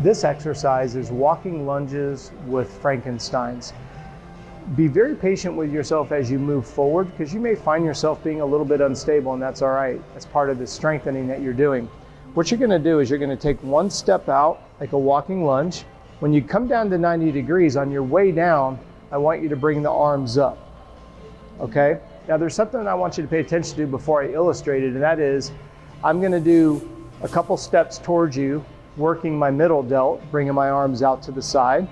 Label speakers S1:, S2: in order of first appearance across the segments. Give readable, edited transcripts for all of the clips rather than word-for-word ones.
S1: This exercise is walking lunges with Frankensteins. Be very patient with yourself as you move forward, because you may find yourself being a little bit unstable, and that's all right. That's part of the strengthening that you're doing. What you're gonna do is you're gonna take one step out, like a walking lunge. When you come down to 90 degrees, on your way down, I want you to bring the arms up, okay? Now there's something I want you to pay attention to before I illustrate it, and that is, I'm gonna do a couple steps towards you, working my middle delt, bringing my arms out to the side.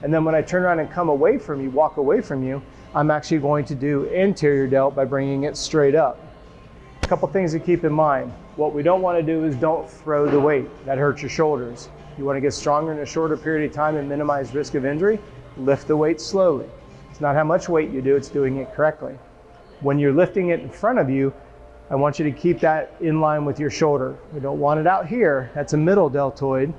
S1: And then when I turn around and come away from you, walk away from you, I'm actually going to do anterior delt by bringing it straight up. A couple things to keep in mind. What we don't want to do is don't throw the weight. That hurts your shoulders. You want to get stronger in a shorter period of time and minimize risk of injury, lift the weight slowly. It's not how much weight you do, it's doing it correctly. When you're lifting it in front of you, I want you to keep that in line with your shoulder. We don't want it out here. That's a middle deltoid.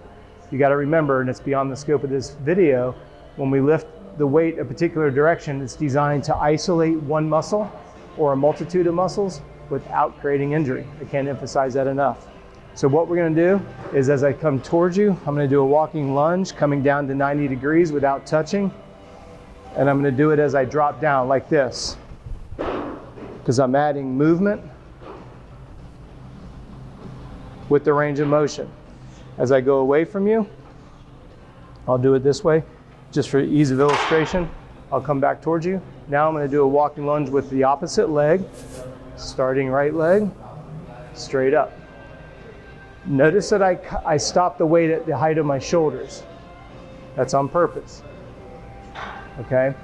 S1: You got to remember, and it's beyond the scope of this video, when we lift the weight a particular direction, it's designed to isolate one muscle or a multitude of muscles without creating injury. I can't emphasize that enough. So what we're going to do is, as I come towards you, I'm going to do a walking lunge coming down to 90 degrees without touching. And I'm going to do it as I drop down like this, because I'm adding movement with the range of motion. As I go away from you, I'll do it this way, just for ease of illustration. I'll come back towards you. Now I'm going to do a walking lunge with the opposite leg, starting right leg, straight up. Notice that I stop the weight at the height of my shoulders. That's on purpose, okay?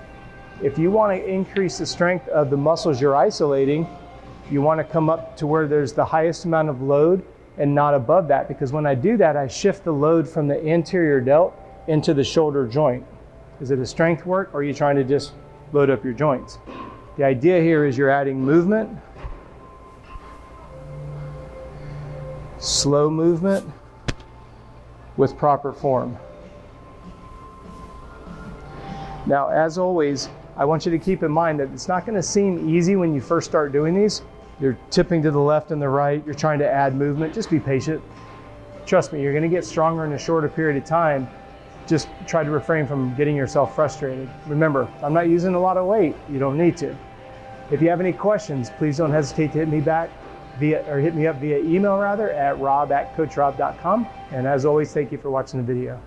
S1: If you want to increase the strength of the muscles you're isolating, you want to come up to where there's the highest amount of load and not above that, because when I do that, I shift the load from the anterior delt into the shoulder joint. Is it a strength work, or are you trying to just load up your joints? The idea here is you're adding movement, slow movement with proper form. Now, as always, I want you to keep in mind that it's not going to seem easy when you first start doing these. You're tipping to the left and the right, you're trying to add movement. Just be patient. Trust me, you're going to get stronger in a shorter period of time. Just try to refrain from getting yourself frustrated. Remember, I'm not using a lot of weight. You don't need to. If you have any questions, please don't hesitate to hit me up via email at robb@coachrobb.com. And as always, thank you for watching the video.